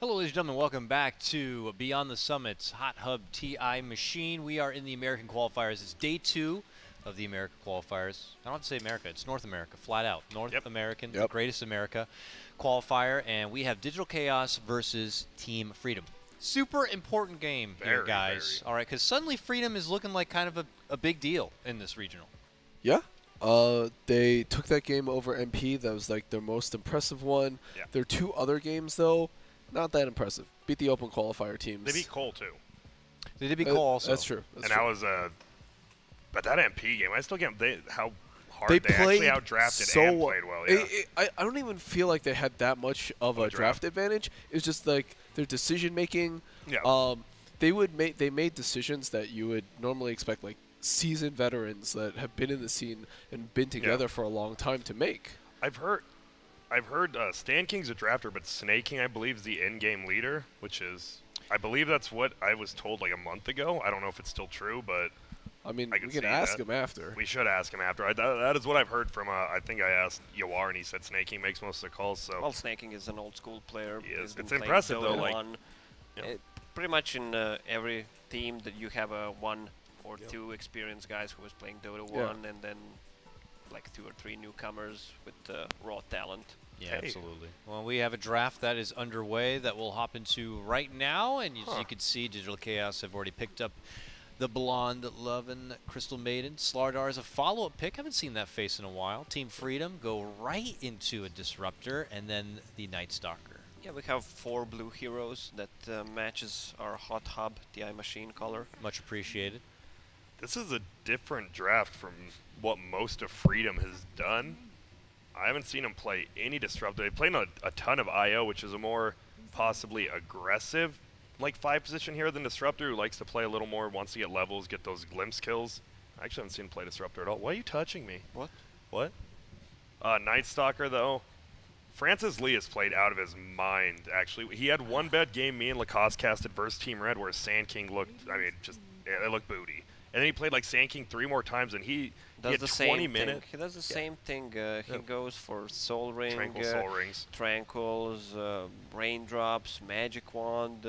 Hello, ladies and gentlemen. Welcome back to Beyond the Summit's Hot Hub TI machine. We are in the American Qualifiers. It's day 2 of the American Qualifiers. I don't have to say America. It's North America, flat out. North American, the greatest America qualifier. And we have Digital Chaos versus Team Freedom. Super important game here, guys. All right, because suddenly Freedom is looking like kind of a big deal in this regional. Yeah. They took that game over MP. That was like their most impressive one. Yeah. Their 2 other games, though, not that impressive. Beat the open qualifier teams. They beat Cole, too. They did beat Cole also. That's true. That was but that MP game, I still can't, how hard they actually outdrafted so and played well. Yeah. I don't even feel like they had that much of a draft advantage. It's just like their decision making. Yeah. They made decisions that you would normally expect, like seasoned veterans that have been in the scene and been together for a long time to make. I've heard Stan King's a drafter, but Snake King, I believe, is the in-game leader, which is, I believe that's what I was told like a month ago. I don't know if it's still true, but I mean, we can ask him after. We should ask him after. That is what I've heard from, I think I asked Yawar, and he said Snake King makes most of the calls. So. Well, Snake King is an old-school player. He is. It's impressive, though. Like, pretty much in every team that you have a 1 or 2 experienced guys who was playing Dota 1, and then like 2 or 3 newcomers with raw talent. Yeah, absolutely. Well, we have a draft that is underway that we'll hop into right now, and as you can see, Digital Chaos have already picked up the blonde lovin' Crystal Maiden. Slardar is a follow-up pick. Haven't seen that face in a while. Team Freedom go right into a Disruptor, and then the Night Stalker. Yeah, we have 4 blue heroes that matches our Hot Hub TI machine color. Much appreciated. This is a different draft from what most of Freedom has done. I haven't seen him play any Disruptor. They played a ton of IO, which is a more possibly aggressive like 5 position here than Disruptor, who likes to play a little more, wants to get levels, get those glimpse kills. I actually haven't seen him play Disruptor at all. Why are you touching me? What? What? Night Stalker, though. Francis Lee has played out of his mind, actually. He had 1 bad game me and Lacoste casted versus Team Red, where Sand King looked, I mean, just, they looked booty. And then he played like Sand King 3 more times, and he had 20 minutes. He does the same thing. He goes for Soul Ring, Tranquil Soul Rings, Tranquils, Raindrops, Magic Wand.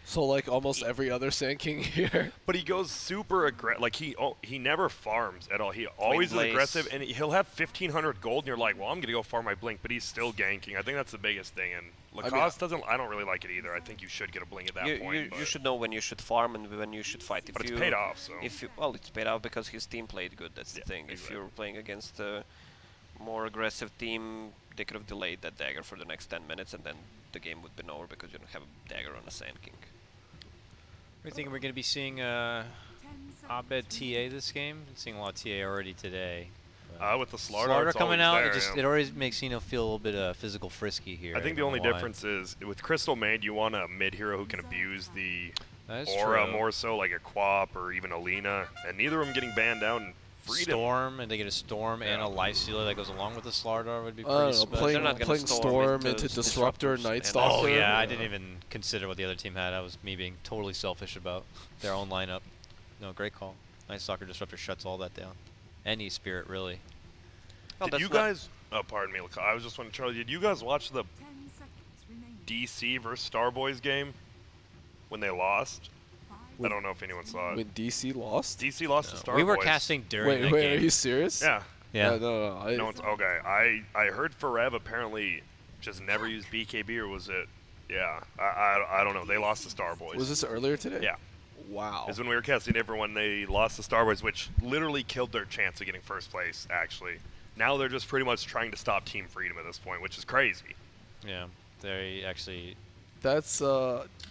So like almost every other Sand King here. But he goes super aggressive. Like he never farms at all. He always is aggressive, and he'll have 1,500 gold, and you're like, well, I'm gonna go farm my blink, but he's still ganking. I think that's the biggest thing. And Lacoste doesn't. I don't really like it either. I think you should get a blink at that point. You should know when you should farm and when you should fight. But it's paid off. So. Well, it's paid off because his team played good. That's the thing. Exactly. If you're playing against a more aggressive team, they could have delayed that dagger for the next 10 minutes, and then the game would have been over because you don't have a dagger on a Sand King. We're thinking we're going to be seeing Abed TA this game. Been seeing a lot of TA already today. With the Slardar coming out, it always makes feel a little bit physical frisky here. I think the only difference is with Crystal Maid, you want a mid hero who can abuse the aura more so, like a Quap or even Alina, and neither of them getting banned down. Freedom. Storm, and they get a Storm and a Life Stealer that goes along with the Slardar would be pretty special. Playing Storm into Disruptor, Night Stalker. Oh yeah, I didn't even consider what the other team had. That was me being totally selfish about their own lineup. No, great call. Night Stalker Disruptor shuts all that down. Any Spirit, really. Well, did you guys... Oh, pardon me. I was just wondering, Charlie, did you guys watch the DC versus Starboys game when they lost? I don't know if anyone saw it. When DC lost? DC lost to Starboys. We were casting during that game. Wait, are you serious? Yeah. Yeah. No. Okay. I heard Forev apparently just never used BKB, or was it? Yeah. I don't know. They lost to Starboys. Was this earlier today? Yeah. Wow. Is when we were casting everyone, they lost to Starboys, which literally killed their chance of getting first place, actually. Now they're just pretty much trying to stop Team Freedom at this point, which is crazy. Yeah. They actually... That's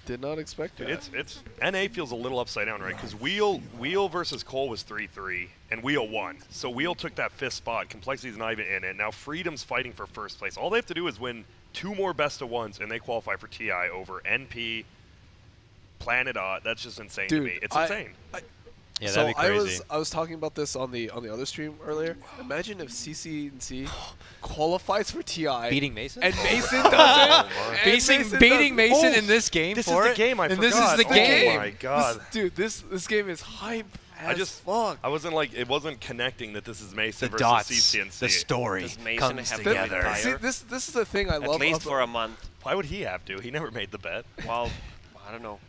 did not expect that. It's NA feels a little upside down, right? Because Wheel versus Cole was 3-3, and Wheel won. So Wheel took that 5th spot. Complexity's not even in it. Now Freedom's fighting for first place. All they have to do is win 2 more best of ones, and they qualify for TI over NP, Planet Odd. That's just insane to me. It's insane. Yeah, that'd be crazy. I was talking about this on the other stream earlier. Imagine if CC&C qualifies for TI, beating Mason, and Mason does it. Beating Mason in this game. This is the game. I forgot. This is the game. Oh my god, this game is hype fuck. I wasn't like, it wasn't connecting that this is Mason The versus dots, CCNC. the story Does Mason comes have to together. retire? See, this is the thing I love. At least about- for a month. Why would he have to? He never made the bet. Well, I don't know.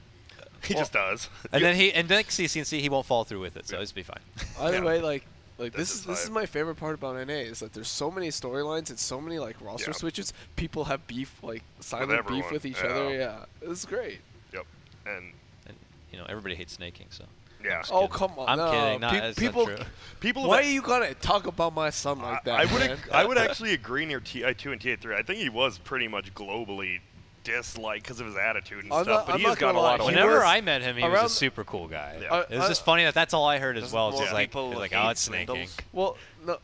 He just does. And then next CCNC he won't fall through with it, so it'll be fine. Either Yeah. way, like This this is is my favorite part about NA is that there's so many storylines and so many like roster Yeah. switches. People have beef, like silent beef everyone, with each yeah. other. Yeah, it's great. Yep. And And everybody hates snaking, so. yeah. Just Oh kidding. come on! I'm no. kidding. Not, it's not people, true. People why that- are you gonna talk about my son like that? man? I would actually agree near TI2 and TI3. I think he was pretty much globally disliked because of his attitude and I'm stuff. not- But I'm he has not gonna gotten a lot lie, of. he Whenever was I met him, he was around- a super cool guy. Yeah. It was just funny that's all I heard as Doesn't well. more Just like, people it was like, hate oh, it's snaking. Swindles? Well, no.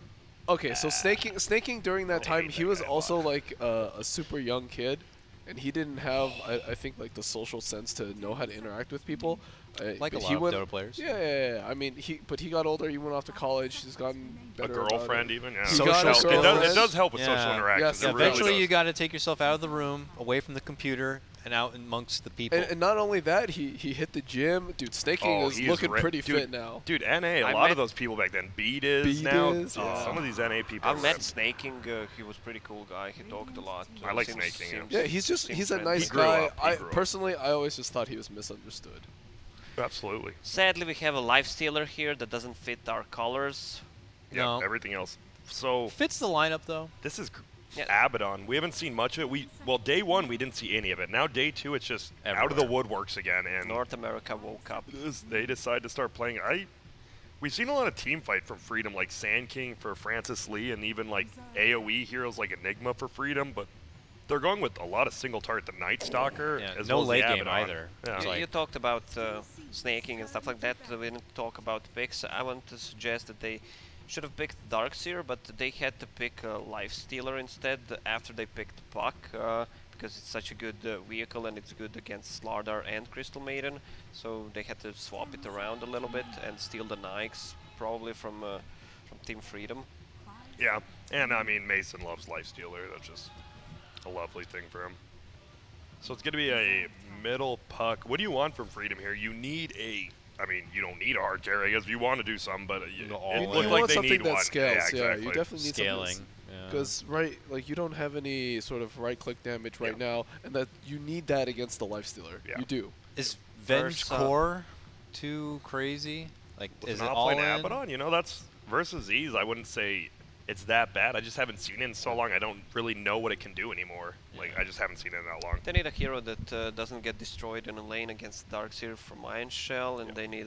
Okay, so snaking during that time, he was also like a super young kid, and he didn't have, I think, like the social sense to know how to interact with people. Like but a he lot went, of Dota players. Yeah. I mean, he got older. He went off to college. He's gotten A better. about girlfriend, it. even. Yeah. He got a It does, girlfriend. it does help with social Yeah. interactions. Yes, it Yeah, really eventually does. you got to take yourself out of the room, away from the computer, and out amongst the people. And not only that, he hit the gym. Dude, snaking Oh, is he looking pretty dude, fit now. Dude, NA, a I lot met- of those people back then. Beat is Beat now. is, yeah. Some of these NA people. I are met ripped. Snaking. He was pretty cool guy. He talked a lot. I like Seems- Snaking, yeah. seems- Yeah, he's seems a friendly. nice He grew guy. up, he grew up. Personally, I always just thought he was misunderstood. Absolutely. Sadly, we have a life stealer here that doesn't fit our colors. Yeah. No. Everything else. So Fits the lineup though. this is Yeah. Abaddon. We haven't seen much of it. Well, day one we didn't see any of it. Now day two, it's just out of the woodworks again, and North America woke up. they decide to start playing. We've seen a lot of team fight from Freedom, like Sand King for Francis Lee, and even like AOE heroes like Enigma for Freedom, but they're going with a lot of single target, the Night Stalker, Yeah, as no well as late the game Abaddon. either. Yeah. It's You, like- you talked about snaking and stuff like that. We didn't talk about picks. I want to suggest that they should have picked Darkseer, but they had to pick a Life Stealer instead after they picked Puck, because it's such a good vehicle and it's good against Slardar and Crystal Maiden. So they had to swap it around a little bit and steal the Nikes, probably from Team Freedom. Yeah, and I mean Mason loves Lifestealer. That's just a lovely thing for him. So it's going to be a middle Puck. What do you want from Freedom here? You need a. I mean, you don't need a hard carry, I guess. You want to do some, but No, all it in. looked You like want they something need that one. scales. Yeah, Yeah, exactly. you definitely need Scaling. something. Yeah. Because you don't have any sort of right-click damage right now, and that you need that against the Life Stealer. Yeah. You do. Is Venge Versus, Core too crazy? Like, With is an it all offlane in? Abaddon, you know, that's versus Ease. I wouldn't say it's that bad. I just haven't seen it in so long. I don't really know what it can do anymore. Like, I just haven't seen it in that long. They need a hero that doesn't get destroyed in a lane against Darkseer from Iron Shell, and they need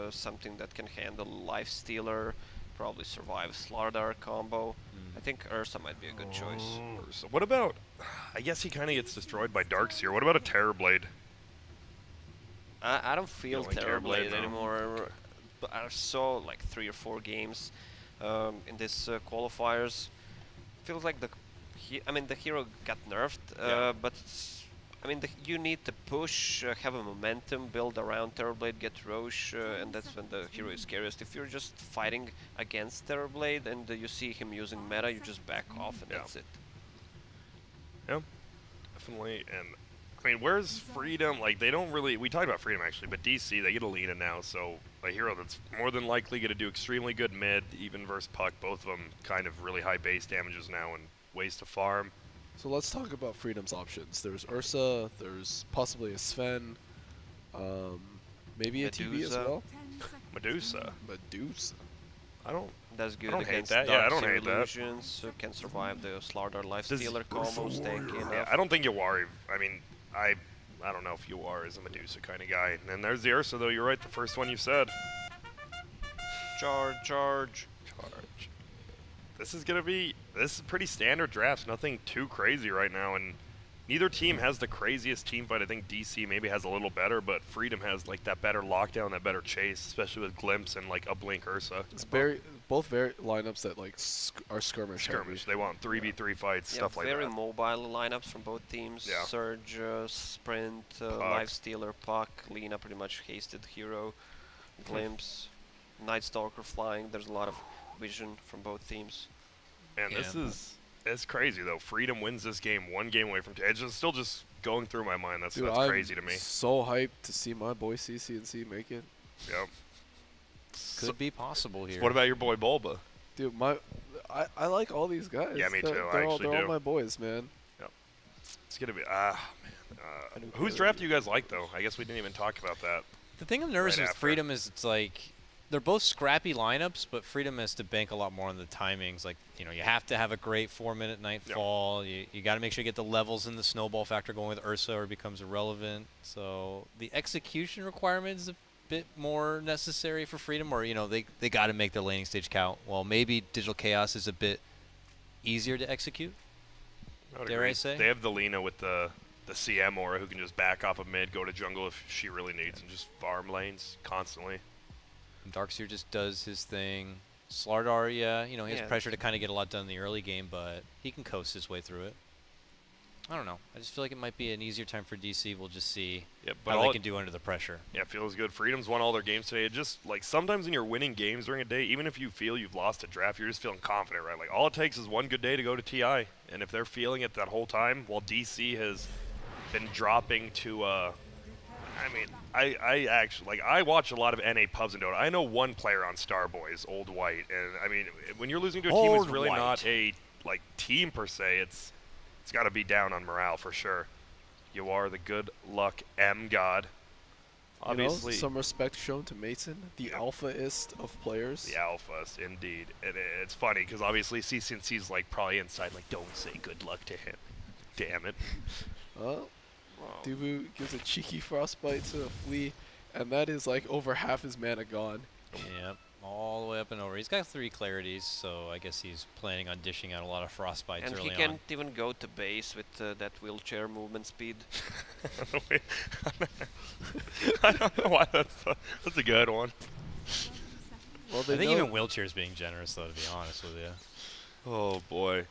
something that can handle Life Stealer, probably survive Slardar combo. I think Ursa might be a good choice. So what about? I guess he kind of gets destroyed by Darkseer. What about a Terrorblade? I don't feel don't like Terrorblade Terrorblade, no. anymore. But I saw like 3 or 4 games in this qualifiers. Feels like the hero got nerfed, Yeah. but I mean you need to push, have a momentum, build around Terrorblade, get Roche, and that's when the hero is scariest. If you're just fighting against Terrorblade and you see him using meta, you just back off and Yeah. that's it. Yeah, definitely. And I mean, where's Freedom? Like, they don't really. We talked about Freedom actually, but DC they get Alina now, so a hero that's more than likely going to do extremely good mid, even versus Puck. Both of them kind of really high base damages now and ways to farm. So let's talk about Freedom's options. There's Ursa. There's possibly a Sven. Maybe a TB as Medusa. well. Medusa. Medusa. I don't. That's good don't hate against that. Yeah, I don't Darkseer hate that. illusions, can survive the Slardar Life Does- Stealer combos, tanky enough. Yeah, I don't think Yawari. I mean, I don't know if Yawari is a Medusa kind of guy. And then there's the Ursa, though. You're right. The first one you said. Charge. Charge. This is pretty standard drafts. Nothing too crazy right now, and neither team has the craziest team fight. I think DC maybe has a little better, but Freedom has like that better lockdown, that better chase, especially with Glimpse and like Uplink Ursa. It's both lineups that like are skirmish. Skirmish. They want 3v3 fights, Yeah, stuff like very that. mobile lineups from both teams. Yeah. Surge, Sprint, Life Stealer, Puck, Lina pretty much hasted hero, Glimpse, Night Stalker flying. There's a lot of vision from both teams. And Yeah, it's crazy though. Freedom wins this game, 1 game away from. It's just still just going through my mind. Dude, that's I'm crazy to me. so hyped to see my boy CCNC make it. Yep. Could be possible here. What about your boy Bulba? Dude, I like all these guys. Yeah, me too. They're all my boys, man. Yep. It's gonna be whose draft do you guys like though? I guess we didn't even talk about that. The thing I'm nervous Right with after. Freedom is it's like they're both scrappy lineups, but Freedom has to bank a lot more on the timings. Like, you know, you have to have a great 4-minute nightfall. Yep. You got to make sure you get the levels and the snowball factor going with Ursa or it becomes irrelevant. So the execution requirement is a bit more necessary for Freedom, or, you know, they got to make their laning stage count. Well, maybe Digital Chaos is a bit easier to execute. Dare I say? They have the Lina with the CM aura who can just back off of mid, go to jungle if she really needs, and just farm lanes constantly. Darkseer just does his thing. Slardar, yeah, you know, he has pressure to kind of get a lot done in the early game, but he can coast his way through it. I don't know. I just feel like it might be an easier time for DC. We'll just see how they can do under the pressure. Yeah, feels good. Freedom's won all their games today. It just, like, sometimes when you're winning games during a day, even if you feel you've lost a draft, you're just feeling confident, right? Like, all it takes is one good day to go to TI. And if they're feeling it that whole time, while DC has been dropping to, I mean, I actually, like, I watch a lot of NA pubs in Dota. I know one player on Starboys, Old White. And, I mean, when you're losing to a team that's really not a, like, team per se, it's got to be down on morale for sure. You are the good luck M god. Obviously, you know, some respect shown to Mason, the alphaist of players. The alphas, indeed. And it's funny because obviously CCNC's like probably inside like, don't say good luck to him. Damn it. Well, Dubu gives a cheeky frostbite to a flea, and that is like over half his mana gone. Yep. All the way up and over. He's got 3 clarities, so I guess he's planning on dishing out a lot of frostbites early on. And he can't even go to base with that wheelchair movement speed. I don't know why that's a good one. Well, I think even wheelchair's being generous, though, to be honest with you. Oh boy.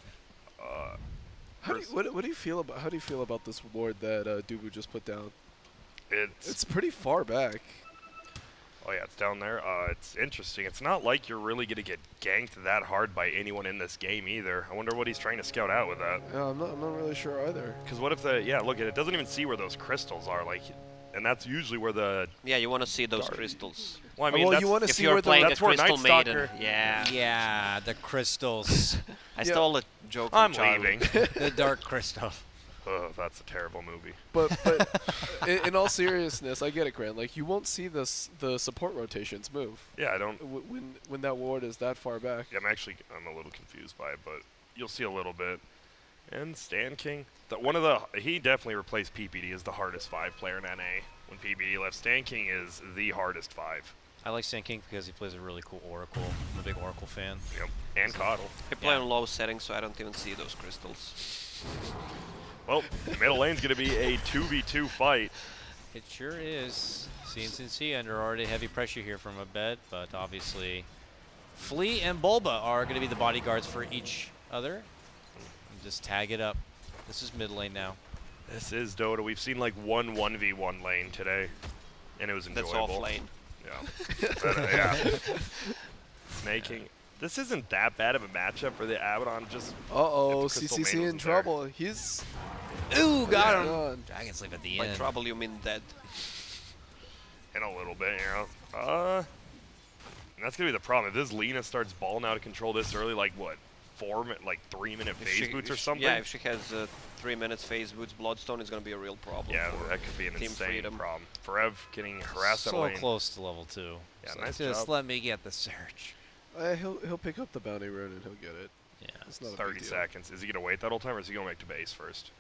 What do you feel about this ward that Dubu just put down? It's pretty far back. Oh yeah, it's down there. It's interesting. It's not like you're really going to get ganked that hard by anyone in this game either. I wonder what he's trying to scout out with that. Yeah, I'm not really sure either. Because what if look, it doesn't even see where those crystals are, like, and that's usually where the... Yeah, you want to see those crystals. Well, I mean, you want to if see you're where playing that's a where Crystal Night Maiden. Stalker- Yeah, the crystals. I stole a joke from I'm Charlie. leaving. The dark crystal. Oh, that's a terrible movie. But in all seriousness, I get it, Grant. Like, you won't see the support rotations move. Yeah, I don't... When that ward is that far back. I'm a little confused by it, but you'll see a little bit. And Stan King, he definitely replaced PPD as the hardest 5 player in NA. When PPD left, Stan King is the hardest 5. I like Sand King because he plays a really cool Oracle. I'm a big Oracle fan. Yep, and Coddle. I play on low settings, so I don't even see those crystals. Well, the middle lane's going to be a 2v2 fight. It sure is. CNC under already heavy pressure here from a bed, but obviously Flea and Bulba are going to be the bodyguards for each other. And just tag it up. This is mid lane now. This is Dota. We've seen like 1v1 lane today, and it was enjoyable. That's off lane. Yeah. But, yeah. Snaking. This isn't that bad of a matchup for the Abaddon. Just CCC in trouble. He's ooh, got him. Dragon Sleep at the By end. trouble, you mean dead. in a little bit, you know. And that's gonna be the problem. If this Lina starts balling out of control this early, like what, 3-minute phase boots or something? Yeah, if she has 3 minutes phase boots, Bloodstone is gonna be a real problem. Yeah, that could be an Team insane Freedom. problem. Forev getting harassed So at lane. close to level 2. Yeah, So nice just job. let me get the search. He'll pick up the bounty rune and he'll get it. Yeah. It's not a 30 big deal. seconds. Is he gonna wait that whole time, or is he gonna make to base first?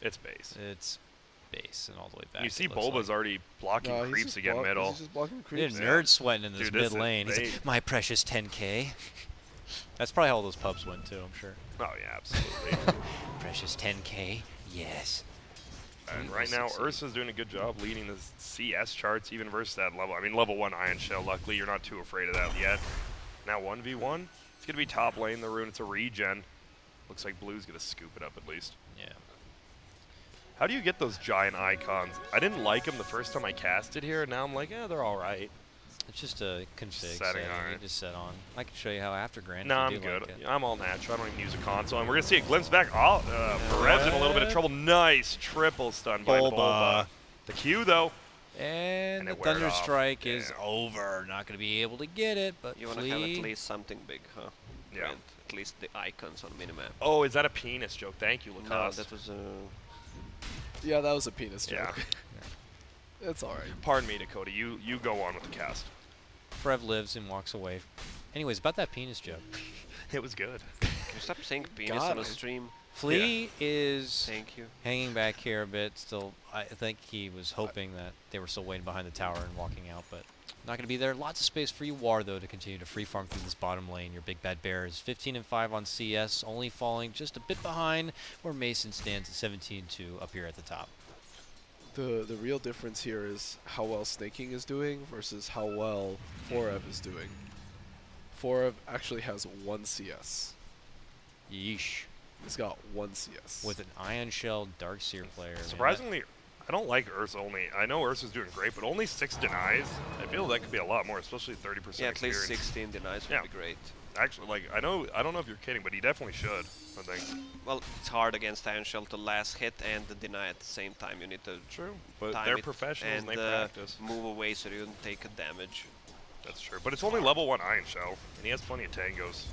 It's base. It's base and all the way back. And you see it looks Bulba's like. already blocking No, he's creeps just again middle. He's just blocking Dude, creeps. nerd sweating in this Dude, this mid lane. is- He's like, my precious 10K. That's probably how all those pubs went too, I'm sure. Oh yeah, absolutely. Precious 10K, yes. And right now, Ursa's doing a good job leading the CS charts, even versus that level. I mean, level 1 Iron Shell, luckily you're not too afraid of that yet. Now 1v1, it's going to be top lane, the rune, it's a regen. Looks like Blue's going to scoop it up at least. Yeah. How do you get those giant icons? I didn't like them the first time I casted here, and now I'm like, yeah, they're all right. It's just a config Setting, setting. alright. You just set on. I can show you how after Grand. No, if you I'm do good. like it. I'm all natural. I don't even use a console. And we're going to see a glimpse back. Oh, Perev's in a little bit of trouble. Nice triple stun by Bulba. Bulba. The Q, though. And the then wear it Thunder off. Strike Yeah. is over. Not going to be able to get it, but You want to have at Flea. least something big, huh? Yeah. Right, at least the icons on the minimap. Oh, is that a penis joke? Thank you, No, Lacoste. that was Yeah, that was a penis yeah. joke. It's all right. Pardon me, Dakota. You go on with the cast. Frev lives and walks away. Anyways, about that penis joke. It was good. Can you stop saying penis Got on a him. stream? Flea is Thank you. hanging back here a bit. Still, I think he was hoping that they were still waiting behind the tower and walking out, but not going to be there. Lots of space for you, War, though, to continue to free farm through this bottom lane. Your big bad bear is 15 and 5 on CS, only falling just a bit behind where Mason stands at 17-2 up here at the top. The real difference here is how well Snaking is doing versus how well Forev is doing. Forev actually has 1 CS. Yeesh. He's got 1 CS. With an Ion Shell Darkseer player. man, Surprisingly, I don't like Ursa only. I know Ursa's doing great, but only 6 denies. I feel that could be a lot more, especially 30% Yeah, at least experience. 16 denies would Yeah. be great. Actually, like, I don't know if you're kidding, but he definitely should, I think. Well, it's hard against Iron Shell to last hit and the deny at the same time. You need to True. But time they're it professionals and they and practice. move away so you don't take a damage. That's true. But it's only level 1 Iron Shell, and he has plenty of tangos.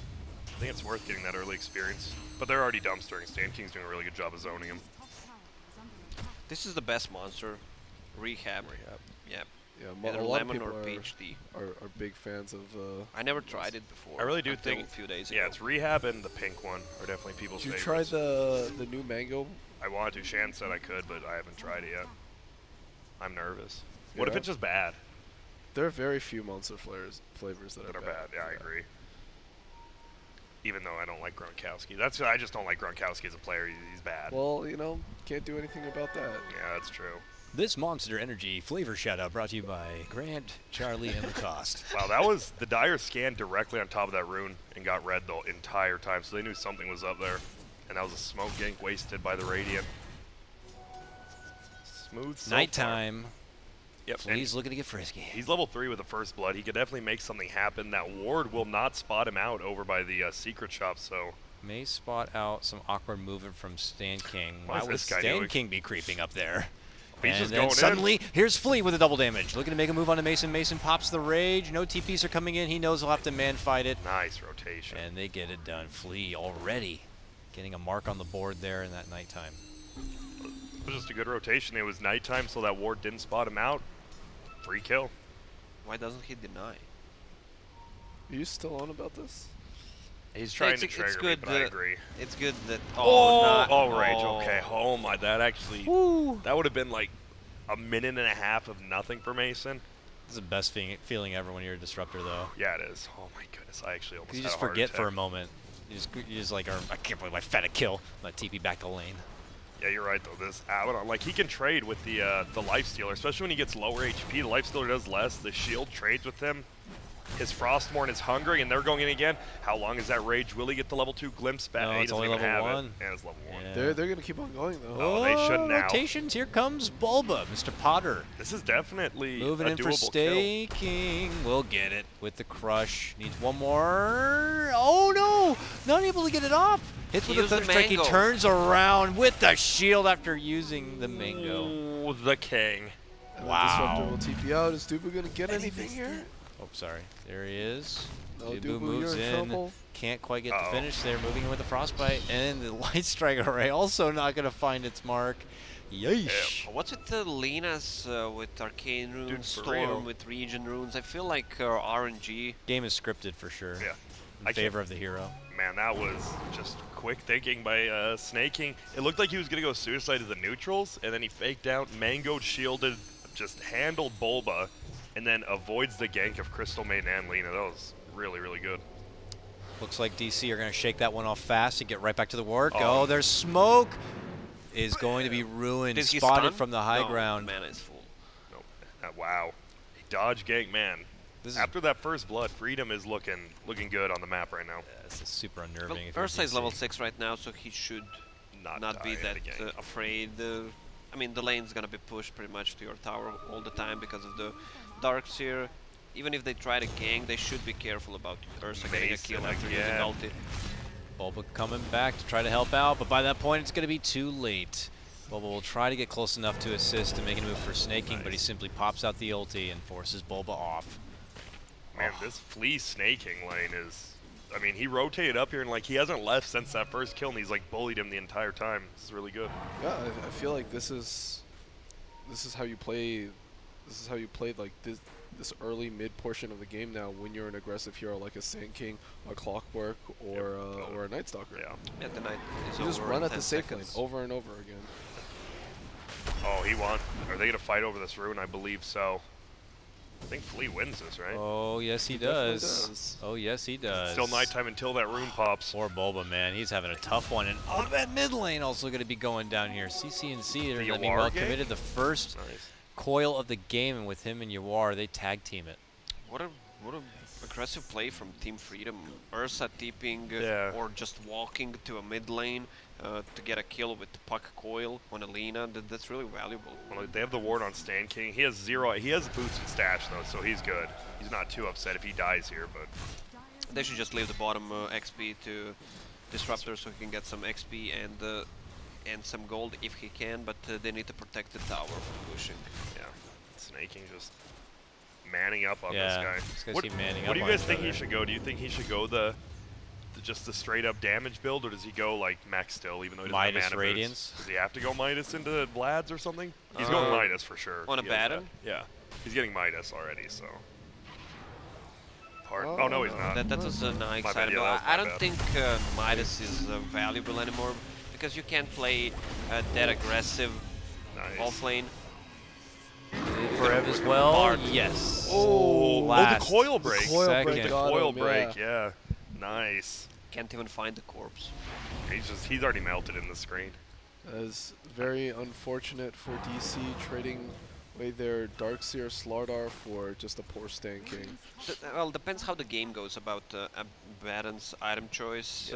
I think it's worth getting that early experience. But they're already dumpstering. Stan King's doing a really good job of zoning him. This is the best monster. Rehab. Yeah. Yeah, Either a lot of lemon people or are, PhD. are big fans of. I never tried it before. I really do until think. a few days Yeah, ago. it's Rehab and the pink one are definitely people's Did you favorites. try the new mango? I wanted to. Shan said I could, but I haven't tried it yet. I'm nervous. What if Yeah. it's just bad? There are very few monster flavors that That are are bad. Yeah, I agree. Even though I don't like Gronkowski. I just don't like Gronkowski as a player. He's bad. Well, you know, can't do anything about that. Yeah, that's true. This Monster Energy flavor shout-out brought to you by Grant, Charlie, and Lacoste. Wow, that was the Dire scanned directly on top of that rune and got red the entire time, so they knew something was up there. And that was a smoke gank wasted by the Radiant. Smooth so Nighttime. far. Yep, and Flea's looking to get frisky. he's level 3 with the first blood. He could definitely make something happen. That ward will not spot him out over by the secret shop, so May spot out some awkward movement from Stan King. Why Why is would this guy Stan doing? King be creeping up there? He's And just then going in. suddenly, here's Flea with a double damage. Looking to make a move onto Mason. Mason pops the rage. No TPs are coming in. He knows he'll have to man fight it. nice rotation. And they get it done. Flea already getting a mark on the board there in that nighttime. It was just a good rotation. It was nighttime, so that ward didn't spot him out. Free kill. Why doesn't he deny? Are you still on about this? He's trying to it's trigger me, good but I that- agree. It's good that. Rage. Okay. Oh my, that actually. Woo! That would have been like a minute and a half of nothing for Mason. This is the best feeling ever when you're a disruptor, though. Yeah, it is. Oh my goodness, I actually almost You had just a heart forget for a attack. moment. You just like, I can't believe I fed a kill. My TP back to lane. Yeah, you're right though. This Abaddon, like he can trade with the Lifestealer, especially when he gets lower HP. The Lifestealer does less. The shield trades with him. His Frostmourne is hungry, and they're going in again. How long is that rage? Will he get the level 2 glimpse back? No, He it's doesn't only even level have 1. It. Yeah, it's level 1. Yeah. They're gonna keep on going though. Oh, they should now. Rotations. Here comes Bulba, Mr. Potter. This is definitely Moving a in for doable kill. staking. We'll get it with the crush. Needs one more. Oh no! Not able to get it off. Hits He with a used the Thunder Strike. He mango. turns around with the shield after using the mango. Ooh, the king. And Wow. The Disruptor will TP out. Is Dubu gonna get anything here? Oh, sorry. There he is. No, Dubu Dubu, moves you're in trouble. Can't quite get Uh-oh. the finish there. Moving in with the Frostbite. And the Light Strike Array also not going to find its mark. Yeesh. What's with the Lenas with Arcane Runes, Dude, for Storm real. with Region Runes? I feel like RNG. Game is scripted for sure. Yeah. In I favor of the hero. Man, that was just quick thinking by Snaking. It looked like he was going to go suicide to the neutrals, and then he faked out, mangoed, shielded, just handled Bulba, and then avoids the gank of Crystal Maiden and Lena. That was really, really good. Looks like DC are going to shake that one off fast and get right back to the work. Oh. Oh, there's smoke. Is going to be ruined. Did he Spotted stun? from the high No, ground. Mana is full. Nope. Wow. Dodge gank, man. This is, After that first blood, Freedom is looking good on the map right now. this is super unnerving. Well, if you're Ursa is DC. level 6 right now, so he should not die be in that the gank. afraid. I mean, the lane's gonna be pushed pretty much to your tower all the time because of the Darkseer. Even if they try to gank, they should be careful about Ursa getting a Mason kill after using again. ulti. Bulba coming back to try to help out, but by that point it's going to be too late. Bulba will try to get close enough to assist and make a move for snaking, but he simply pops out the ulti and forces Bulba off. Man, this Flea snaking lane is... I mean, he rotated up here and like he hasn't left since that first kill, and he's like bullied him the entire time. This is really good. Yeah, I feel like this is how you play. This is how you play like this early mid portion of the game now. When you're an aggressive hero like a Sand King, a Clockwork, or a Night Stalker. Yeah. Yeah, the Knight is You just over run in at the 10 safe lane seconds. over and over again. Oh, he won. Are they gonna fight over this rune? I believe so. I think Flea wins this, right? Oh, yes, he definitely does. Oh, yes, he does. Still nighttime until that rune pops. Poor Bulba, man. He's having a tough one. And oh, that mid lane also going to be going down here. CC&C are not being well committed. The first coil of the game, and with him and Yawar, they tag team it. What a aggressive play from Team Freedom. Ursa TPing or just walking to a mid lane to get a kill with the puck coil on Alina. That's really valuable. Well, they have the ward on Stand King. He has 0. He has boosted stash though, so he's good. He's not too upset if he dies here, but They should just leave the bottom XP to Disruptor so he can get some XP and some gold if he can, but they need to protect the tower from pushing. yeah, snaking just manning up on Yeah, this guy. these guys What, keep manning what up do you on guys each think he other. should go? Do you think he should go just the straight up damage build, or does he go like mech still, even though he doesn't Midas have mana Radiance? boots? Does he have to go Midas into Vlad's or something? He's going Midas for sure. On a He has Baron? that. Yeah, he's getting Midas already, so. Oh no, he's not. That was a nice My bad, item. yeah, that was I my don't bad. think Midas is valuable anymore because you can't play that aggressive Nice. off lane. For Ev as well. Bard. Yes. Oh, Last the coil break. coil second. break The got coil him, break, yeah. Nice. Can't even find the corpse. He's already melted in the screen. That is very unfortunate for DC trading away their Darkseer Slardar for just a poor Stand King. Well, depends how the game goes about Baron's item choice.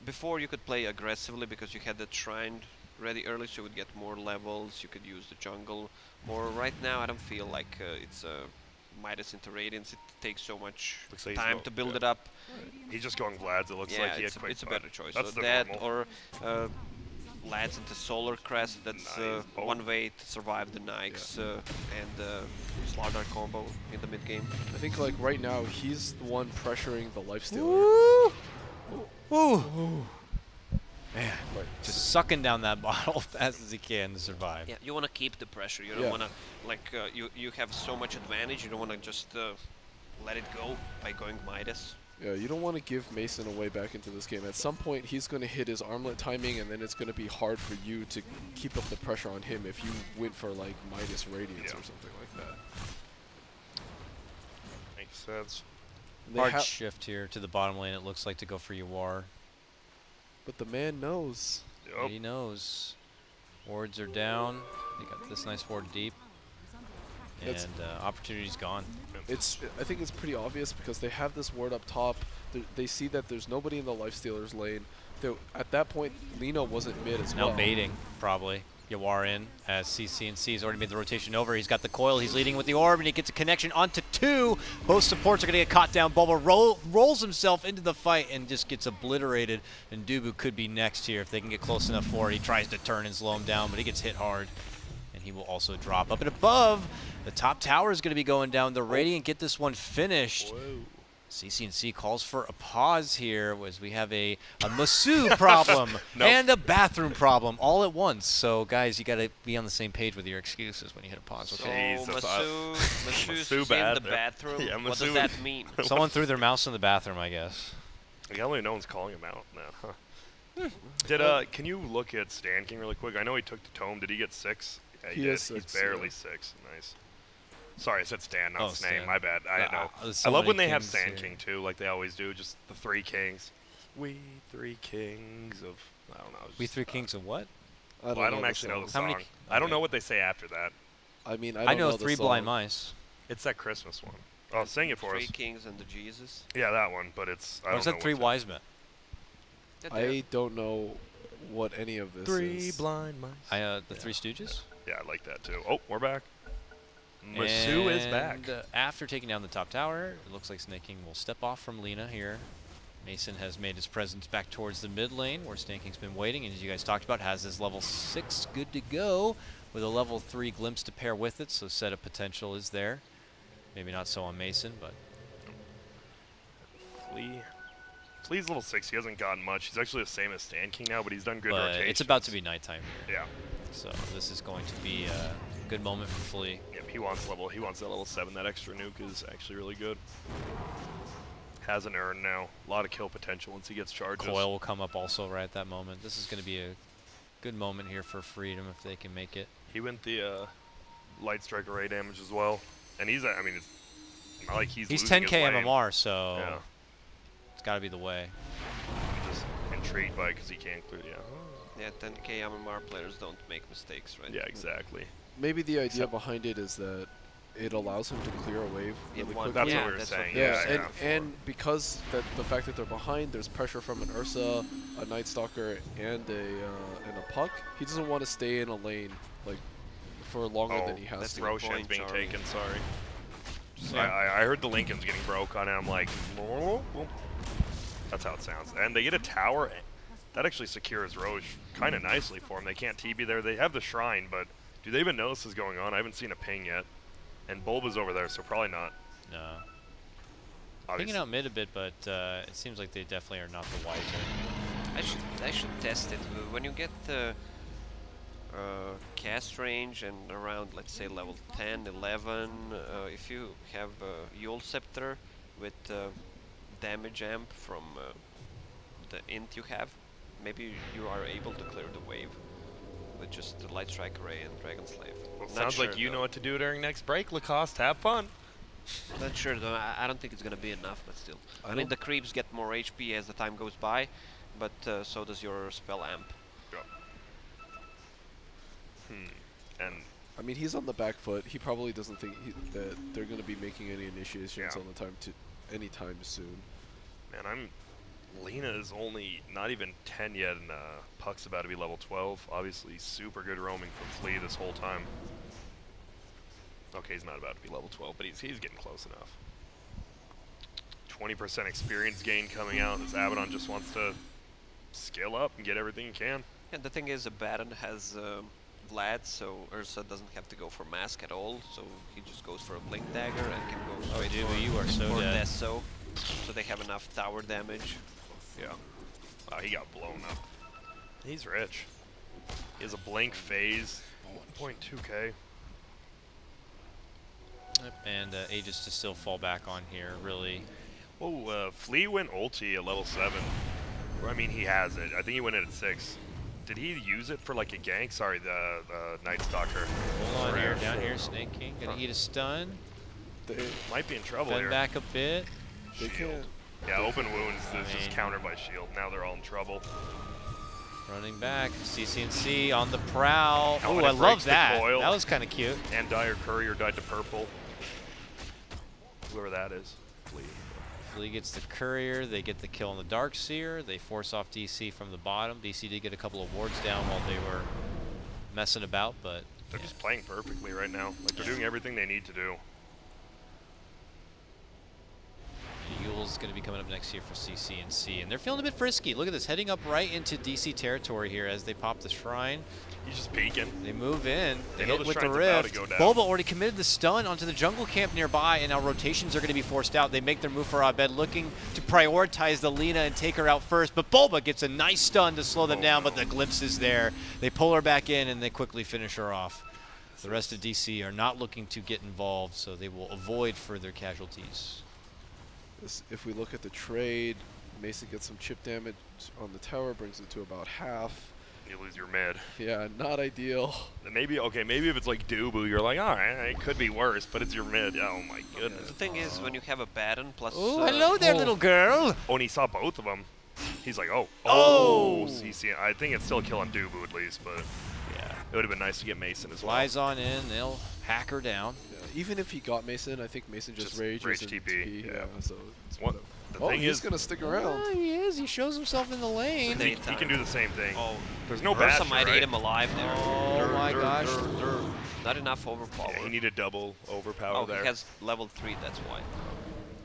Before you could play aggressively because you had the Shrine ready early, so you would get more levels, you could use the jungle more. Right now, I don't feel like it's Midas into Radiance. It takes so much Looks like he's time going- to build yeah. it up. He's just going Vlad's. It looks Yeah, like he had quick it's a butt. better choice. That's So the that normal. or Lads into Solar Crest. That's Nice. Oh. one way to survive the Nikes and Slardar combo in the mid game. I think like right now he's the one pressuring the Lifestealer. Woo! Woo! Man, Right. just sucking down that bottle as fast as he can to survive. Yeah, you want to keep the pressure. You don't Yeah. want to like you have so much advantage. You don't want to just let it go by going Midas. Yeah, you don't want to give Mason away back into this game. At some point, he's going to hit his armlet timing, and then it's going to be hard for you to keep up the pressure on him if you went for like Midas Radiance or something like that. Makes sense. And they Hard ha- shift here to the bottom lane, it looks like, to go for Yawar. but the man knows. Yep. He knows. Wards are down. They got this nice ward deep. That's- And opportunity's gone. I think it's pretty obvious because they have this ward up top. They see that there's nobody in the Lifestealer's lane. At that point, Lino wasn't mid as Now well. baiting, probably. Yawar in, as CC&C has already made the rotation over. He's got the coil, he's leading with the orb, and he gets a connection onto two. Both supports are going to get caught down. Bulba rolls himself into the fight and just gets obliterated. And Dubu could be next here if they can get close enough for it. He tries to turn and slow him down, but he gets hit hard. And he will also drop up and above. The top tower is going to be going down. The Radiant get this one finished. Whoa. CC&C calls for a pause here as we have a Masu problem and a bathroom problem all at once. So, guys, you got to be on the same page with your excuses when you hit a pause. So Okay? Jesus, Masu's Masu in bad the there. bathroom. Yeah, What Masu- does that mean? Someone threw their mouse in the bathroom, I guess. I can't believe no one's calling him out now. Huh. Can you look at Stan King really quick? I know he took the tome. Did he get 6? Yeah, He did. has 6, He's barely yeah. 6. Nice. Sorry, I said Stan, not Oh, Snake. Stan. My bad. I Yeah, know. there's I so love many when they have kings Sand here. King too, like they always do. Just the 3 kings. We 3 kings of. I don't know. We just, three kings of what? I don't actually know the How song. many I don't okay. know what they say after that. I mean, I know the Three song. Blind Mice. It's that Christmas one. Oh, sing it for Three us. Kings and the Jesus. Yeah, that one. But it's. I Or don't is know that Three what's Wise Men? I don't know what any of this is. blind mice. The Three Stooges? Yeah, I like that too. Oh, we're back. Masu is back. And, after taking down the top tower, it looks like Snake King will step off from Lina here. Mason has made his presence back towards the mid lane where Stanking's been waiting, and as you guys talked about, has his level 6 good to go with a level 3 glimpse to pair with it, so setup potential is there. Maybe not so on Mason, but... Flea's level 6, he hasn't gotten much. He's actually the same as Stanking now, but he's done good rotations. It's about to be nighttime here. Yeah. So this is going to be a good moment for Flea. Yep, he wants that level 7. That extra nuke is actually really good. Has an urn now. A lot of kill potential once he gets charges. Coil will come up also right at that moment. This is going to be a good moment here for Freedom if they can make it. He went the light strike array damage as well. And he's, I mean, it's not like he's 10k MMR, so yeah. It's got to be the way. I'm just intrigued by it because he can't clear, Yeah, 10k MMR players don't make mistakes, right? Yeah, exactly. Maybe the idea behind it is that it allows him to clear a wave really quickly. That's what we were saying. Yeah, and because the fact that they're behind, there's pressure from an Ursa, a Night Stalker, and a Puck. He doesn't want to stay in a lane like for longer than he has to. Roshan's being taken, sorry. Yeah. I heard the Lincoln's getting broke on it. I'm like, that's how it sounds. And they get a tower. That actually secures Roche kind of nicely for him. They can't TB there. They have the shrine, but do they even know this is going on? I haven't seen a ping yet. And Bulba's over there, so probably not. No. Obviously. Pinging out mid a bit, but it seems like they definitely are not the wiser. I should test it. When you get the cast range and around, let's say, level 10, 11, if you have Yule Scepter with damage amp from the int you have, maybe you are able to clear the wave with just the Light Strike Array and Dragon Slave. Well, sounds like you know what to do during next break, Lacoste. Have fun. Not sure though. I don't think it's gonna be enough, but still. I mean, the creeps get more HP as the time goes by, but so does your spell amp. And I mean, he's on the back foot. He probably doesn't think that they're going to be making any initiations on the anytime soon. Man, Lena is only not even 10 yet, and Puck's about to be level 12. Obviously, super good roaming from Flea this whole time. Okay, he's not about to be level 12, but he's getting close enough. 20% experience gain coming out as Abaddon just wants to scale up and get everything he can. Yeah, the thing is, Abaddon has Vlad, so Ursa doesn't have to go for Mask at all, so he just goes for a Blink Dagger and can go straight for, you are so dead. So they have enough tower damage. Yeah. Wow, he got blown up. He's rich. He has a Blink phase, 1.2k. Yep, and Aegis to still fall back on here, really. Oh, Flea went ulti at level 7. I mean, he has it. I think he went in at 6. Did he use it for like a gank? Sorry, the Night Stalker. Hold on here, down here, Snake King. Gonna eat a stun. They might be in trouble Fend here. back a bit. They can't. Yeah, open wounds is just countered by shield. Now they're all in trouble. Running back, CCNC on the prowl. Oh, Oh, I love that. Coil. That was kind of cute. And Dire Courier died to purple. Whoever that is. Flea. Flea gets the Courier. They get the kill on the Darkseer. They force off DC from the bottom. DC did get a couple of wards down while they were messing about, but they're just playing perfectly right now. Like, they're doing everything they need to do. Yule's going to be coming up next here for CCNC, and they're feeling a bit frisky. Look at this, heading up right into DC territory here as they pop the Shrine. He's just peeking. They move in, they know hit the with the Shrine's about to Rift. go down. Boba already committed the stun onto the jungle camp nearby, and now rotations are going to be forced out. They make their move for Abed, looking to prioritize the Lina and take her out first, but Boba gets a nice stun to slow them down, but the glimpse is there. They pull her back in, and they quickly finish her off. The rest of DC are not looking to get involved, so they will avoid further casualties. If we look at the trade, Mason gets some chip damage on the tower, brings it to about half. You lose your mid. Yeah, not ideal. And maybe if it's like Dubu, you're like, all right, it could be worse, but it's your mid. Oh my goodness. The thing is, when you have a Baron plus... Oh, hello there, little girl. Oh, and he saw both of them. He's like, oh, CC. I think it's still killing Dubu at least, but yeah, it would have been nice to get Mason as well. Flies on in, they'll hack her down. Even if he got Mason, I think Mason just rages rage and TP. Yeah, so it's the thing he's is, gonna stick around. Oh, he is. He shows himself in the lane. he can do the same thing. Oh, there's no Ursa basher, might right? eat him alive there. Oh my gosh. Not enough overpower. Yeah, he needed double overpower Oh, there. he has level 3, that's why.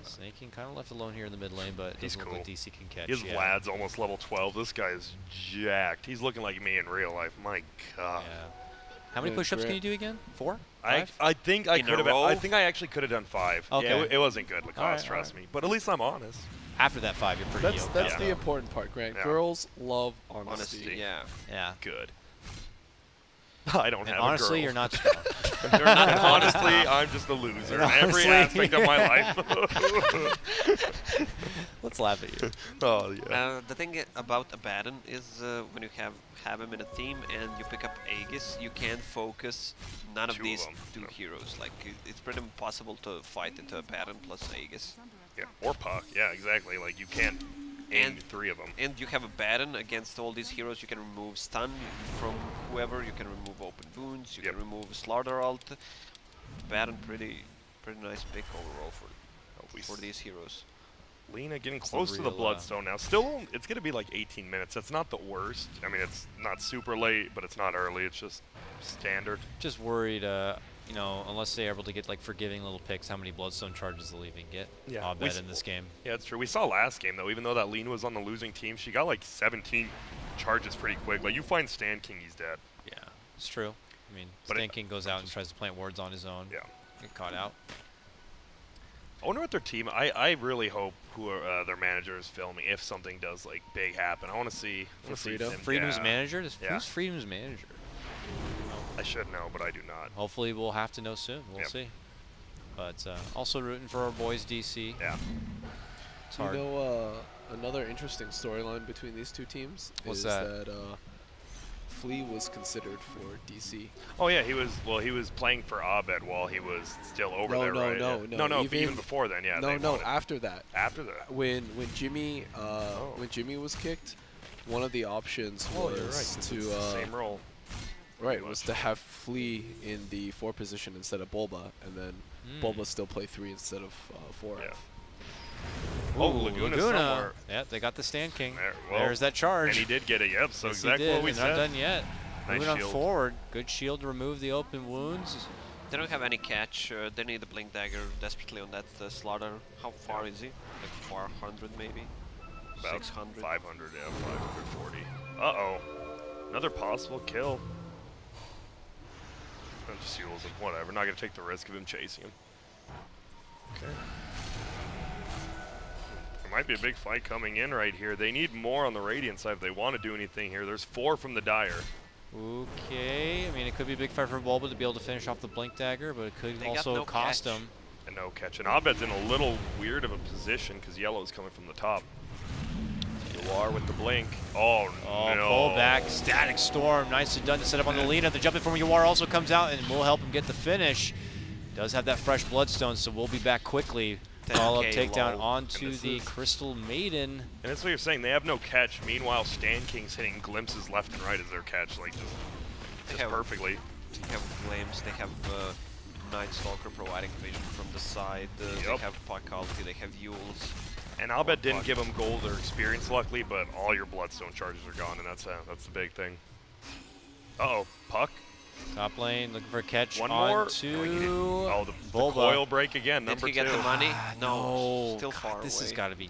Snaking kind of left alone here in the mid lane, but it He's doesn't cool. look like DC can catch. His yeah. Vlad's almost level 12. This guy's jacked. He's looking like me in real life. My God. Yeah. How many Yeah, push-ups can Grant. you do again? 4? I 5? I think I In a could have. row? I think I actually could have done 5. Okay. Yeah, it wasn't good, Lacoste. Alright, trust alright. me. But at least I'm honest. After that 5, you're pretty That's okay. the important part, Grant. Yeah. Girls love honesty. Honesty, yeah. Yeah. Good. I don't And have honestly, a girl. you're not strong. You're not. Honestly, I'm just a loser in every Honestly. aspect of my life. Let's laugh at you. Oh yeah. The thing about Abaddon is when you have him in a team and you pick up Aegis, you can't focus none of Two of these them, two yeah. heroes. Like it's pretty impossible to fight into Abaddon plus Aegis. Yeah. Or Puck. Yeah, exactly. Like you can't aim And- 3 of them. And you have Abaddon against all these heroes. You can remove stun from whoever. You can remove open wounds. You Yep. can remove slaughter ult. Abaddon pretty nice pick overall for these heroes. Lena getting It's close to the real, Bloodstone now. Still, it's going to be like 18 minutes. That's not the worst. I mean, it's not super late, but it's not early. It's just standard. Just worried, you know, unless they're able to get like forgiving little picks, how many Bloodstone charges they'll even get. Yeah, I'll we bet s- in this game. Yeah, that's true. We saw last game, though, even though that Lena was on the losing team, she got like 17 charges pretty quick. Like, you find Stan King, he's dead. Yeah, it's true. I mean, But Stan King goes out and tries to plant wards on his own. Yeah. Get caught out. I wonder what their team. I really hope who their manager is filming if something does like big happen. I want to see. For Freedom? Freedom's yeah. manager? Yeah. Who's Freedom's manager? I should know, but I do not. Hopefully we'll have to know soon. We'll Yep. see. But also rooting for our boys DC. Yeah. It's You hard. know, another interesting storyline between these two teams What's is that? Flea was considered for DC. Oh yeah, he was. Well, he was playing for Abed while he was still over there, right? Yeah. No. Even before then, yeah. they No, wanted- after that. After that. When Jimmy when Jimmy was kicked, one of the options Oh, was you're right. to It's the same role. right was to have Flea in the 4 position instead of Bulba, and then Bulba still play 3 instead of 4. Yeah. Ooh, Oh, Laguna somewhere. Yeah, they got the Stand King. Well, There's that charge. And he did get it. Yep. So Yes, he exactly did, what we and said. not done yet. Nice Moving on shield. forward. Good shield to remove the open wounds. They don't have any catch. They need a blink dagger desperately on that slaughter. How far is he? Like 400 maybe? About 600? 500, yeah, 540. Uh-oh. Another possible kill. And just heals him. Whatever. Not going to take the risk of him chasing him. Okay. There might be a big fight coming in right here. They need more on the Radiant side if they want to do anything here. There's 4 from the Dire. Okay, I mean, it could be a big fight for Bulba to be able to finish off the Blink Dagger, but it could They got also no cost catch. him. And no catch. And Abed's in a little weird of a position because Yellow's coming from the top. You are with the blink. Oh, Oh, no. pull back, Static Storm, nicely done to set up on the lead. The jumping from Yawar also comes out and will help him get the finish. Does have that fresh Bloodstone, so we'll be back quickly. Follow-up 10K takedown low. onto And this the is- Crystal Maiden. And that's what you're saying. They have no catch. Meanwhile, Stan King's hitting glimpses left and right as their catch, like just have- perfectly. They have glimpse. They have Night Stalker providing vision from the side. They Yep. have Puck ulti. They have Yules. And Abed didn't give him gold or experience, luckily, but all your Bloodstone charges are gone, and that's the big thing. Uh-oh, Puck. Top lane looking for a catch One more. onto Oh, the Bulba. coil break again, Did number he 2. get the money? No, Still God, far this away. has got to be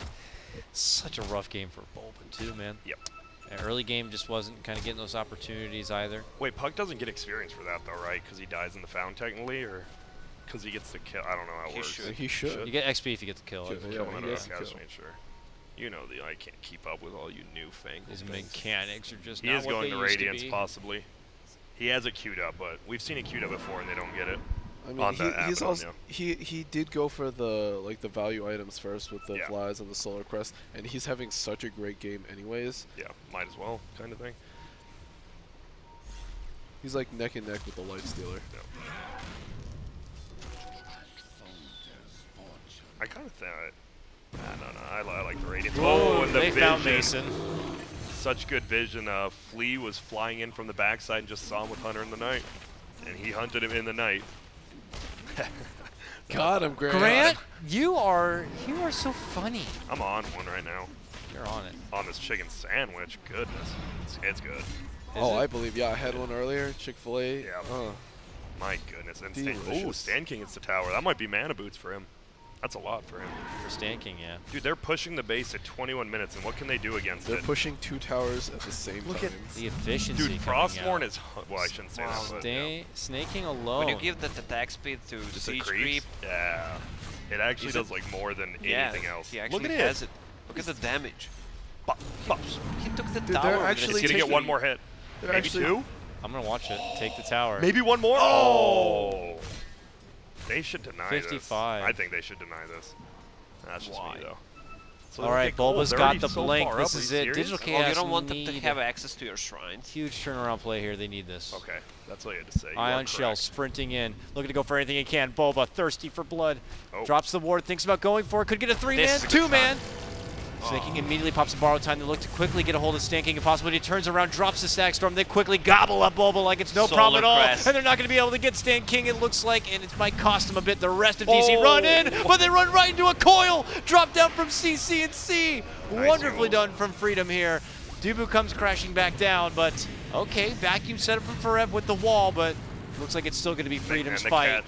such a rough game for Bulba too, man. Yep. And early game just wasn't kind of getting those opportunities either. Wait, Puck doesn't get experience for that, though, right? Because he dies in the fountain, technically, or because he gets the kill? I don't know how it He works. should. He should. You get XP if you get the kill. Should, I yeah. Kill him he at has a to just kill. make sure. You know, I can't keep up with all you newfangled His things. mechanics are just He not is what going they to used Radiance, be. possibly. He has it queued up, but we've seen it queued up before, and they don't get it. I On mean, the he's Abaddon, also yeah. he did go for the the value items first with the Yeah. flies and the solar crest, and he's having such a great game anyways. Yeah, might as well, kind of thing. He's like neck and neck with the life stealer. I kind of think. I don't know. I like the Radiance. Whoa, Oh, and the they vision. found Mason. Such good vision. Flea was flying in from the backside and just saw him with Hunter in the night, and he hunted him in the night. Got him, Grant. Grant, you are so funny. I'm on one right now. You're on it. On this chicken sandwich. Goodness, it's good. Oh, I believe. Yeah, I had one earlier. Chick-fil-A. Yeah. My goodness. And Stan, Delicious. Stan King hits the tower. That might be mana boots for him. That's a lot for him. For Stanking, yeah. Dude, they're pushing the base at 21 minutes, and what can they do against They're it? pushing 2 towers at the same Look time. at the efficiency. Dude, coming Frostborn out. is... Well, I shouldn't say that, but... Yeah. Snaking alone. When you give that attack speed to Just Siege the creeps? Creep, Yeah. It actually Is does, it- like, more than yeah, anything else. he actually Look at has it. it. Look at the damage. Bop, bop. He took the Dude, tower. they're with actually He's his going to get taking- one more hit. They're Maybe actually- 2? I'm going to watch it. Take the tower. Maybe 1 more? Oh! They should deny 55. this. I think they should deny this. That's just Why? me, though. So All right, Bulba's they're got already the so blink. far This up. Are is you it. serious? Digital Well, Chaos you don't want them to need have access to your shrines. huge turnaround play here. They need this. Okay, that's all you had to say. You are Ion Shell correct. sprinting in, looking to go for anything he can. Bulba thirsty for blood. Oh. Drops the ward, thinks about going for it. Could get a 3-man, This is a good 2-man. Snaking immediately pops a borrow time. They look to quickly get a hold of Stanking if possible. He turns around, drops the Stack Storm. They quickly gobble up Bulba like it's no Solar problem at all. Crest. And they're not going to be able to get Stanking, it looks like. And it might cost them a bit. The rest of DC run in, but they run right into a coil. Drop down from CC and C. Nice Wonderfully move. done from Freedom here. Dubu comes crashing back down, but okay, vacuum set up from Forev with the wall, but looks like it's still going to be Freedom's And the fight.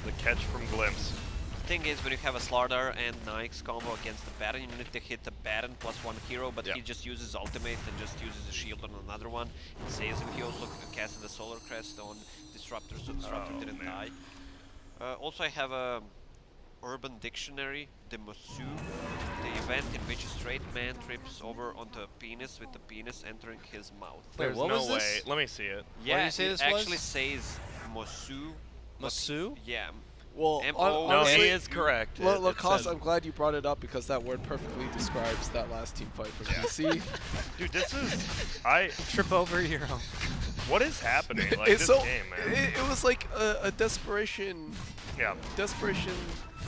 The catch from Glimpse. The thing is, when you have a Slardar and Nyx combo against the Baron, you need to hit the Baron plus 1 hero, but Yeah. he just uses ultimate and just uses a shield on another one. It saves him. He also casted the Solar Crest on Disruptor, so Disruptor Oh, didn't man. die. Also, I have a Urban Dictionary, the Mosu, the event in which a straight man trips over onto a penis with the penis entering his mouth. Wait, There's what no was way. this? Let me see it. Yeah, you say it this actually was? says Mosu. but- Masu? Yeah. Well, M-O- No, honestly, he is correct. Lacoste, I'm glad you brought it up because that word perfectly describes that last team fight from DC. Dude, this is... Trip over hero. What is happening? Like, It's this so game, man. it was like a desperation Yeah.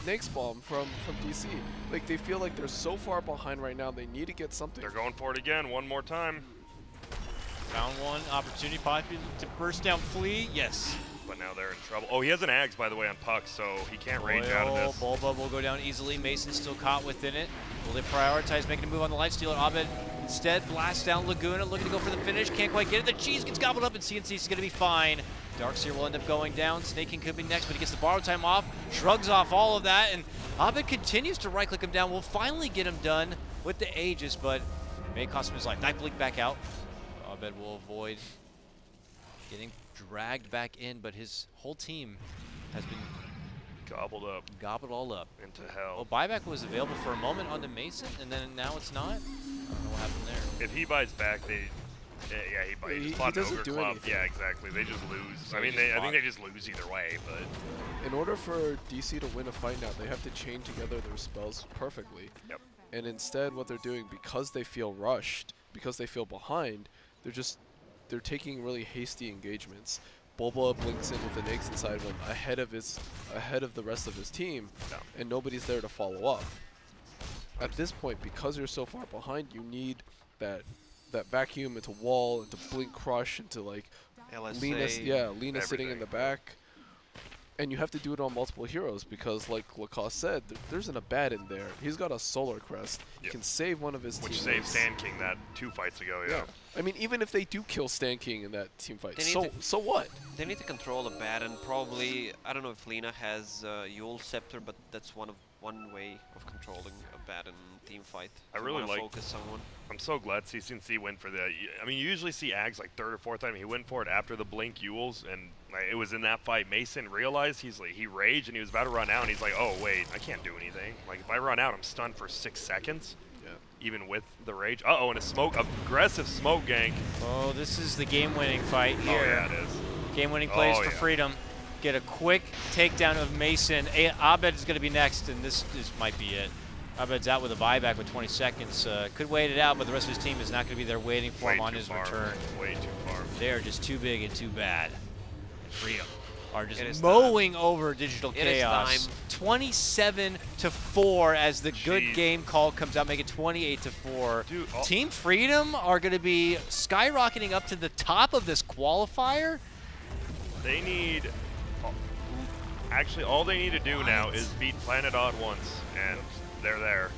Nyx bomb from DC. Like they feel like they're so far behind right now. They need to get something. They're going for it again. One more time. Found one opportunity popping to burst down Flea. Yes. But now they're in trouble. Oh, he has an Ags, by the way, on Puck, so he can't range out of this. Bulba will go down easily. Mason's still caught within it. Will they prioritize making a move on the Lifestealer? Abed instead blasts down Laguna, looking to go for the finish. Can't quite get it. The cheese gets gobbled up, and CNC is going to be fine. Darkseer will end up going down. Snaking could be next, but he gets the borrow time off. Shrugs off all of that, and Abed continues to right-click him down. We'll finally get him done with the Aegis, but may cost him his life. Night Blink back out. Abed will avoid getting dragged back in, but his whole team has been Gobbled up gobbled all up. into Well, hell. buyback was available for a moment onto Mason, and then now it's not. I don't know what happened there. If he buys back, they... Yeah, he He just bought an doesn't Ogre do Club. anything. Yeah, exactly. They just lose. So I he mean, just I bought- think they just lose either way, but... In order for DC to win a fight now, they have to chain together their spells perfectly. Yep. And instead, what they're doing, because they feel rushed, because they feel behind, they're taking really hasty engagements. Bulba blinks in with an Nyx inside of him ahead of the rest of his team, No. and nobody's there to follow up. At this point, because you're so far behind, you need that vacuum into wall, into blink crush, into like Lena sitting in the everything. back. And you have to do it on multiple heroes because, like Lacoste said, there's an Abad in there. He's got a Solar Crest. He Yep. can save one of his Which teammates. saved Sand King that 2 fights ago, yeah. I mean, even if they do kill Stan King in that team fight, They need so what? They need to control a Baron. Probably, I don't know if Lena has Yule Scepter, but that's one way of controlling a Baron team fight. I If you really wanna like- focus someone. I'm so glad CCNC went for that. I mean, you usually see Ags like 3rd or 4th time. He went for it after the Blink Yules, and like, it was in that fight. Mason realized he raged, and he was about to run out, and he's like, oh, wait, I can't do anything. Like, if I run out, I'm stunned for 6 seconds, Yeah. even with the rage. Uh-oh, and aggressive smoke gank. Oh, this is the game-winning fight here. Oh, yeah, it is. Game-winning plays Oh, for yeah. Freedom. Get a quick takedown of Mason. Abed is going to be next, and this might be it. Abed's out with a buyback with 20 seconds. Could wait it out, but the rest of his team is not going to be there waiting for Way him on too his far. return. Way too far. They are just too big and too bad. Freedom are It just is mowing over Digital It is Chaos. time. 27-4 as the good Jeez. game call comes out, make it 28-4. Dude, Team Freedom are going to be skyrocketing up to the top of this qualifier. They need... Actually, all they need to do now is beat Planet Odd once, and they're there.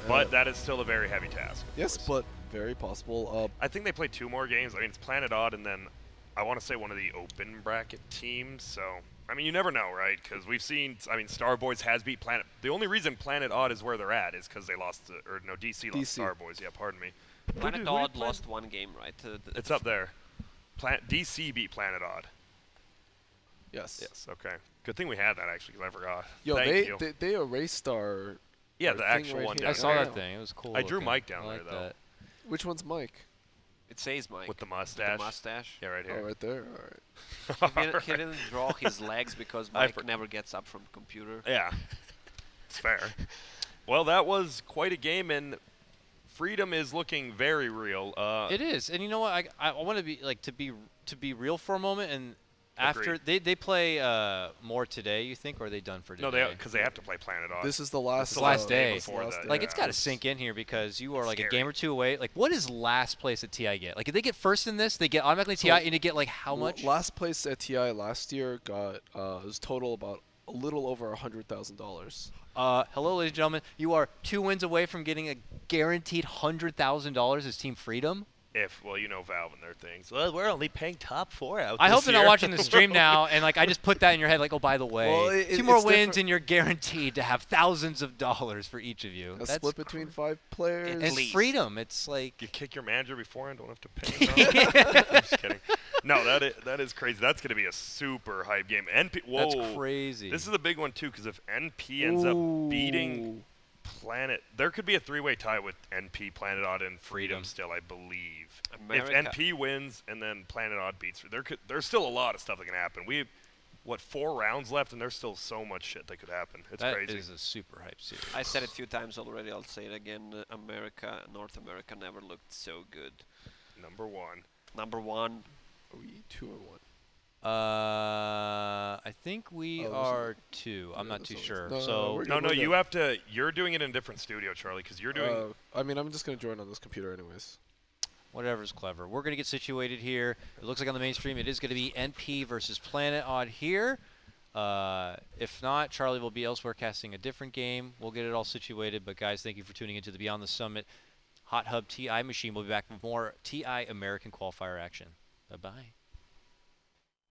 But that is still a very heavy task. of Yes, course. but very possible. I think they play 2 more games. I mean, it's Planet Odd, and then I want to say one of the open bracket teams. So I mean, you never know, right? Because we've seen, I mean, Starboys has beat Planet. The only reason Planet Odd is where they're at is because they lost, or no, DC lost Starboys. Yeah, pardon me. Planet Odd lost one game, right? It's up there. DC beat Planet Odd. Yes. Yes. Okay. Good thing we had that actually, because I forgot. Yo, Thank you. they erased our. Yeah, our the thing actual right one. here. I Down saw there. that thing. It was cool. I drew looking. Mike down I there, like though. that. Which one's Mike? It says Mike. With the mustache. The mustache. Yeah, right Oh, here. right there. All right. He didn't draw his legs because Mike never gets up from the computer. Yeah. It's fair. Well, that was quite a game, and Freedom is looking very real. It is, and you know what? I want to be like to be real for a moment, and after Agreed. they play more today, you think, or are they done for today? No, because they have to play Planet Odd. This is the last. the last day. before last that, day. Like yeah. it's got to sink in here because you are like Scary. a game or two away. Like, what is last place at TI get? Like, if they get first in this, they get automatically So, TI, and you get like how much? Last place at TI last year got was total about a little over $100,000. Hello, ladies and gentlemen. You are 2 wins away from getting a guaranteed $100,000 as Team Freedom. Well, you know Valve and their things. Well, we're only paying top 4 out I this hope they're not year. watching the stream now, and like I just put that in your head, like, oh, by the way, Well, 2 more it's wins, different. and you're guaranteed to have thousands of dollars for each of you. A That's split between 5 players. it's least. freedom. It's like You kick your manager beforehand, don't have to pay him. I'm just kidding. No, that is crazy. That's going to be a super hype game. Whoa. that's crazy. This is a big one, too, because if NP ends up beating Planet, there could be a 3-way tie with NP, Planet Odd, and Freedom still, I believe. America. If NP wins and then Planet Odd beats, there's still a lot of stuff that can happen. We have, 4 rounds left, and there's still so much shit that could happen. It's crazy. That is a super hype series. I said it a few times already. I'll say it again. North America never looked so good. Number 1. Number 1. Are we 2 or 1? I think we Oh, are 2. I'm yeah, not this too one is- sure. no, So we're No, good. you have to. You're doing it in a different studio, Charlie, because you're doing. I mean, I'm just gonna join on this computer anyways. whatever's clever. We're going to get situated here. It looks like on the main stream it is going to be NP versus Planet Odd here. If not, Charlie will be elsewhere casting a different game. We'll get it all situated. But guys, thank you for tuning into the Beyond the Summit Hot Hub TI machine. We'll be back with more TI American Qualifier action. Bye-bye.